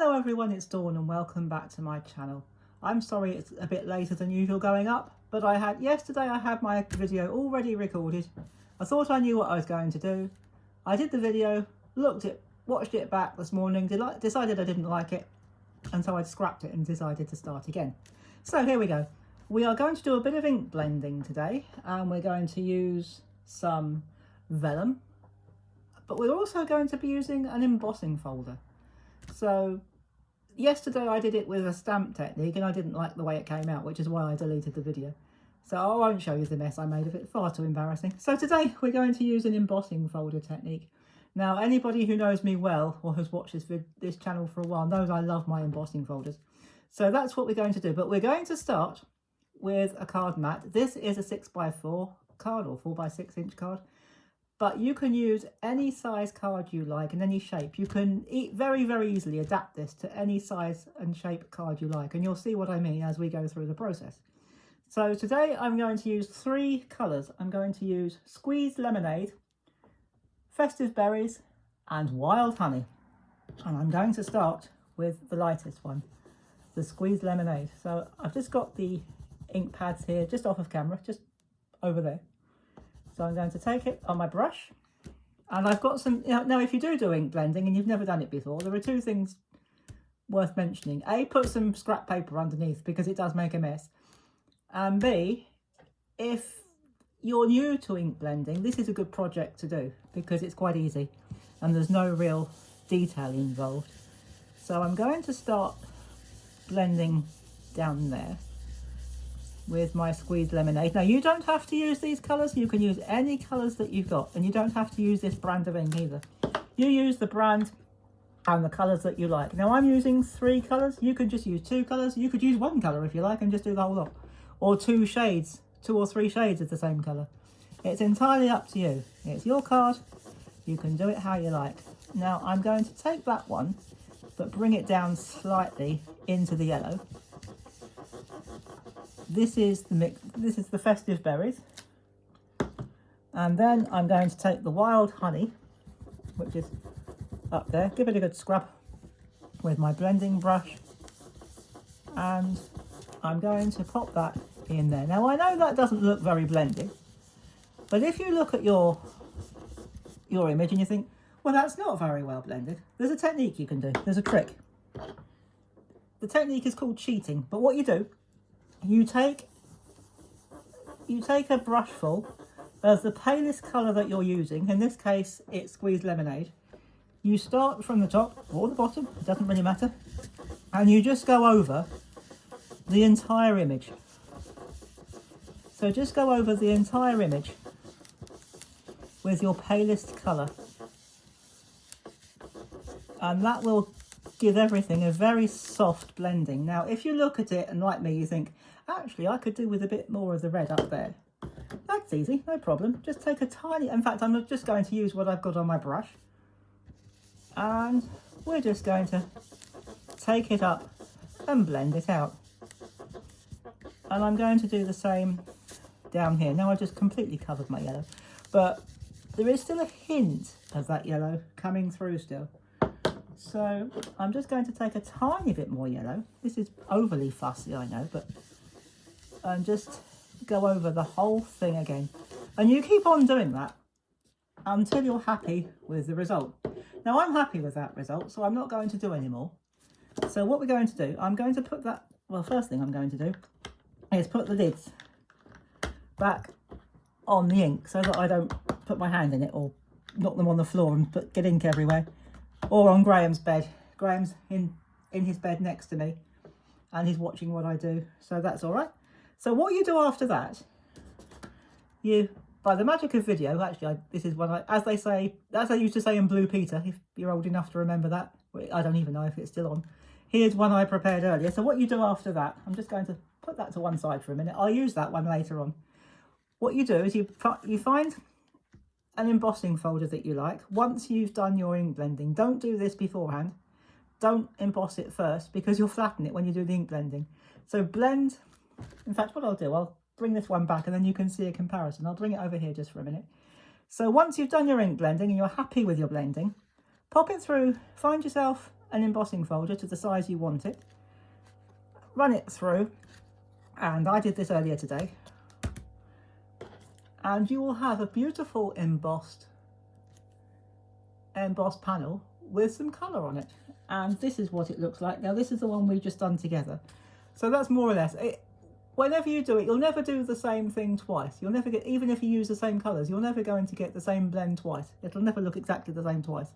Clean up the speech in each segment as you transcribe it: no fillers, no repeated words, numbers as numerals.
Hello everyone, it's Dawn and welcome back to my channel. I'm sorry it's a bit later than usual going up, but yesterday I had my video already recorded. I thought I knew what I was going to do. I did the video, watched it back this morning, decided I didn't like it, and so I scrapped it and decided to start again. So here we go. We are going to do a bit of ink blending today, and we're going to use some vellum, but we're also going to be using an embossing folder. So yesterday I did it with a stamp technique and I didn't like the way it came out, which is why I deleted the video. So I won't show you the mess I made of it, far too embarrassing. So today we're going to use an embossing folder technique. Now anybody who knows me well or has watched this channel for a while knows I love my embossing folders. So that's what we're going to do, but we're going to start with a card mat. This is a 6x4 card or 4x6 inch card. But you can use any size card you like and any shape. You can very, very easily adapt this to any size and shape card you like. And you'll see what I mean as we go through the process. So today I'm going to use 3 colours. I'm going to use Squeezed Lemonade, Festive Berries and Wild Honey. And I'm going to start with the lightest one, the Squeezed Lemonade. So I've just got the ink pads here, just off of camera, just over there. So I'm going to take it on my brush, and I've got some, now if you do ink blending and you've never done it before, there are 2 things worth mentioning. A, put some scrap paper underneath because it does make a mess. And B, if you're new to ink blending, this is a good project to do because it's quite easy and there's no real detail involved. So I'm going to start blending down there with my Squeezed Lemonade. Now you don't have to use these colours, you can use any colours that you've got, and you don't have to use this brand of ink either. You use the brand and the colours that you like. Now I'm using 3 colours, you could just use 2 colours, you could use 1 colour if you like and just do the whole lot. Or 2 shades, 2 or 3 shades of the same colour. It's entirely up to you. It's your card, you can do it how you like. Now I'm going to take that one, but bring it down slightly into the yellow. This is the mix. This is the Festive Berries, and then I'm going to take the Wild Honey, which is up there. Give it a good scrub with my blending brush, and I'm going to pop that in there. Now I know that doesn't look very blended, but if you look at your image and you think, well, that's not very well blended, there's a technique you can do. There's a trick. The technique is called cheating, but what you do, you take a brush full of the palest colour that you're using. In this case, it's Squeezed Lemonade. You start from the top or the bottom, it doesn't really matter, and you just go over the entire image. So just go over the entire image with your palest colour, and that will give everything a very soft blending. Now if you look at it and like me you think, actually I could do with a bit more of the red up there, that's easy, no problem. Just take a tiny, in fact I'm just going to use what I've got on my brush, and we're just going to take it up and blend it out. And I'm going to do the same down here. Now I've just completely covered my yellow, but there is still a hint of that yellow coming through still. So I'm just going to take a tiny bit more yellow. This is overly fussy, I know, but and just go over the whole thing again. And you keep on doing that until you're happy with the result. Now I'm happy with that result, so I'm not going to do any more. So what we're going to do, I'm going to put that, well, first thing I'm going to do is put the lids back on the ink so that I don't put my hand in it or knock them on the floor and get ink everywhere. Or on Graham's bed. Graham's in his bed next to me and he's watching what I do, so that's all right. So what you do after that, you, by the magic of video, actually this is one, as they used to say in Blue Peter, if you're old enough to remember that, I don't even know if it's still on. Here's one I prepared earlier. So what you do after that, I'm just going to put that to one side for a minute. I'll use that one later on. What you do is you find an embossing folder that you like. Once you've done your ink blending, don't do this beforehand. Don't emboss it first because you'll flatten it when you do the ink blending. So blend, in fact what I'll do, I'll bring this one back and then you can see a comparison. I'll bring it over here just for a minute. So once you've done your ink blending and you're happy with your blending, pop it through, find yourself an embossing folder to the size you want it, run it through, and I did this earlier today, and you will have a beautiful embossed panel with some colour on it. And this is what it looks like. Now this is the one we've just done together. So that's more or less it. Whenever you do it, you'll never do the same thing twice. You'll never get, even if you use the same colours, you're never going to get the same blend twice. It'll never look exactly the same twice.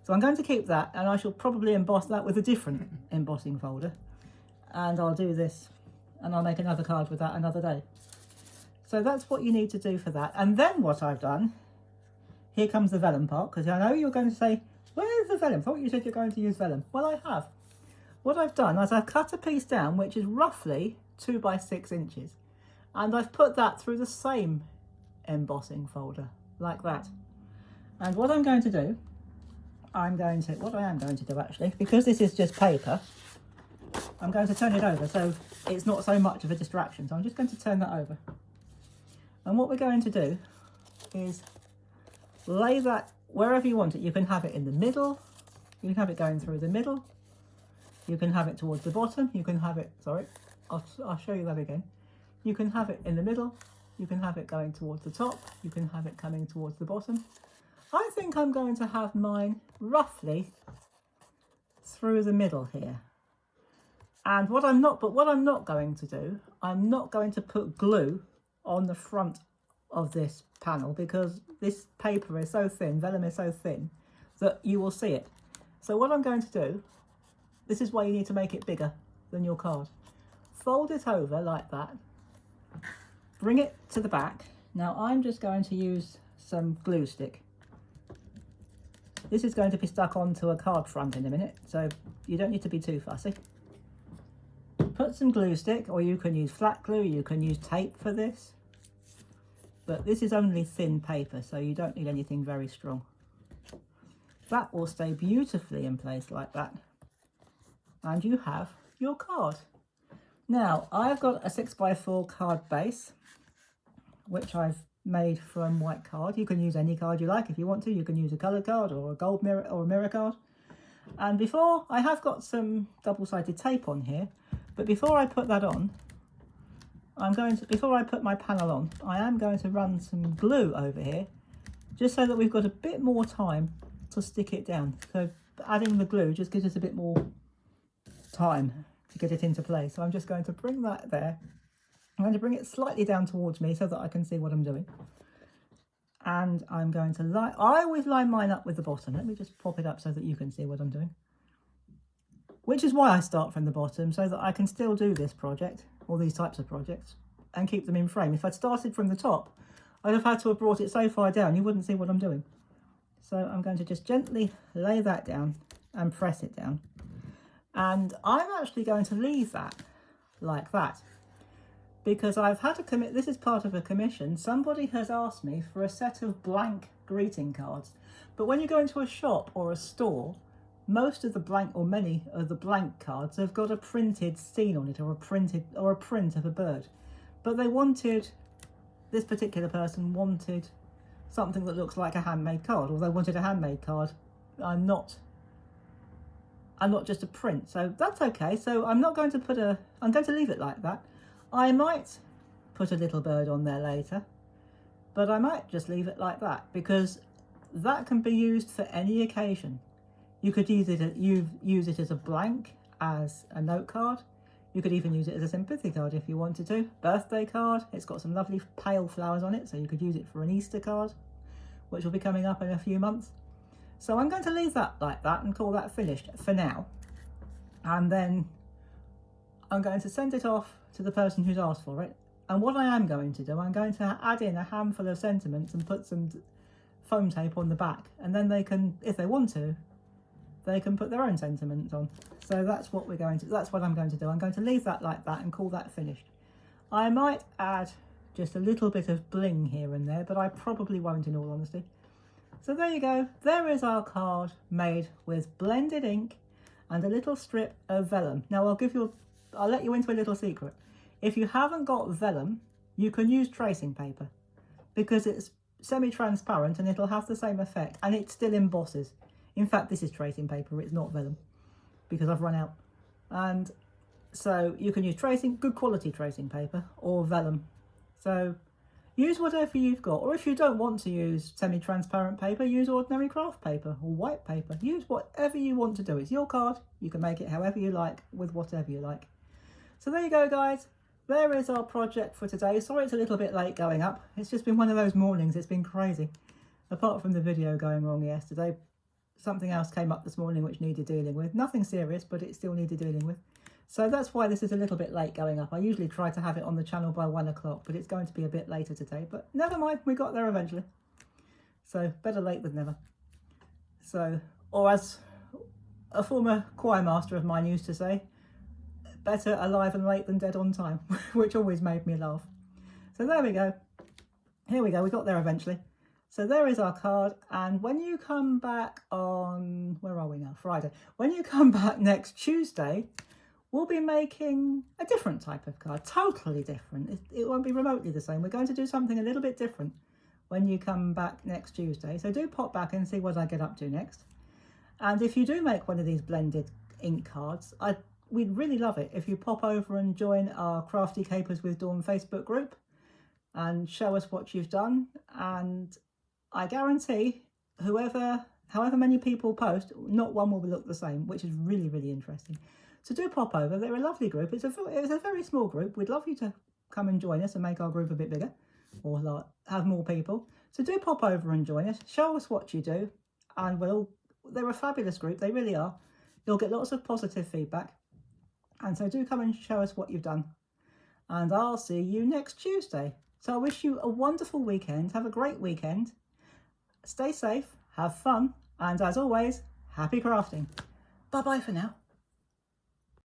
So I'm going to keep that, and I shall probably emboss that with a different embossing folder. And I'll do this, and I'll make another card with that another day. So that's what you need to do for that. And then what I've done, here comes the vellum part, because I know you're going to say, where's the vellum? I thought you said you're going to use vellum. Well, I have. What I've done is I've cut a piece down, which is roughly 2 by 6 inches. And I've put that through the same embossing folder, like that. And what I'm going to do, what I am going to do actually, because this is just paper, I'm going to turn it over so it's not so much of a distraction. So I'm just going to turn that over. And what we're going to do is lay that wherever you want it. You can have it in the middle, you can have it going through the middle, you can have it towards the bottom, you can have it, sorry, I'll show you that again. You can have it in the middle, you can have it going towards the top, you can have it coming towards the bottom. I think I'm going to have mine roughly through the middle here. And what I'm not going to do, I'm not going to put glue on the front of this panel, because this paper is so thin, vellum is so thin, that you will see it. So what I'm going to do, this is why you need to make it bigger than your card. Fold it over like that, bring it to the back. Now I'm just going to use some glue stick. This is going to be stuck onto a card front in a minute, so you don't need to be too fussy. Put some glue stick, or you can use flat glue, you can use tape for this. But this is only thin paper, so you don't need anything very strong. That will stay beautifully in place like that. And you have your card. Now, I've got a 6x4 card base, which I've made from white card. You can use any card you like if you want to. You can use a coloured card or a gold mirror or a mirror card. And before, I have got some double-sided tape on here, but before I put that on, before I put my panel on, I am going to run some glue over here, just so that we've got a bit more time to stick it down. So adding the glue just gives us a bit more time to get it into place. So I'm just going to bring that there. I'm going to bring it slightly down towards me so that I can see what I'm doing. And I'm going to I always line mine up with the bottom. Let me just pop it up so that you can see what I'm doing. Which is why I start from the bottom, so that I can still do this project, or these types of projects, and keep them in frame. If I'd started from the top, I'd have had to have brought it so far down you wouldn't see what I'm doing. So I'm going to just gently lay that down and press it down. And I'm actually going to leave that like that, because I've had a this is part of a commission. Somebody has asked me for a set of blank greeting cards, but when you go into a shop or a store, most of the blank, or many of the blank cards, have got a printed scene on it, or a print of a bird. But this particular person wanted something that looks like a handmade card, or they wanted a handmade card. I'm not just a print, so that's okay. So I'm going to leave it like that. I might put a little bird on there later, but I might just leave it like that, because that can be used for any occasion. You could use it as a blank, as a note card. You could even use it as a sympathy card if you wanted to. Birthday card. It's got some lovely pale flowers on it, so you could use it for an Easter card, which will be coming up in a few months. So I'm going to leave that like that and call that finished for now. And then I'm going to send it off to the person who's asked for it. And what I am going to do, I'm going to add in a handful of sentiments and put some foam tape on the back. And then they can, if they want to, they can put their own sentiments on. So that's what I'm going to do. I'm going to leave that like that and call that finished. I might add just a little bit of bling here and there, but I probably won't, in all honesty. So there you go. There is our card made with blended ink and a little strip of vellum. Now I'll let you into a little secret. If you haven't got vellum, you can use tracing paper, because it's semi-transparent and it'll have the same effect, and it still embosses. In fact, this is tracing paper, it's not vellum. because I've run out. And so you can use good quality tracing paper or vellum. So use whatever you've got, or if you don't want to use semi-transparent paper, use ordinary craft paper or white paper. Use whatever you want to do. It's your card. You can make it however you like with whatever you like. So there you go, guys. There is our project for today. Sorry it's a little bit late going up. It's just been one of those mornings. It's been crazy. Apart from the video going wrong yesterday, something else came up this morning which needed dealing with. Nothing serious, but it still needed dealing with. So that's why this is a little bit late going up. I usually try to have it on the channel by 1 o'clock, but it's going to be a bit later today. But never mind, we got there eventually. So better late than never. So, or as a former choir master of mine used to say, better alive and late than dead on time, which always made me laugh. So there we go. Here we go, we got there eventually. So there is our card, and when you come back on, where are we now? Friday. When you come back next Tuesday, we'll be making a different type of card, totally different. It won't be remotely the same. We're going to do something a little bit different when you come back next Tuesday. So do pop back and see what I get up to next. And if you do make one of these blended ink cards, we'd really love it if you pop over and join our Crafty Capers with Dawn Facebook group and show us what you've done. And I guarantee however many people post, not one will look the same, which is really, really interesting. So do pop over. They're a lovely group. It's a very small group. We'd love you to come and join us and make our group a bit bigger, or like have more people. So do pop over and join us. Show us what you do, and they're a fabulous group. They really are. You'll get lots of positive feedback. And so do come and show us what you've done. And I'll see you next Tuesday. So I wish you a wonderful weekend. Have a great weekend. Stay safe, have fun, and as always, happy crafting. Bye-bye for now.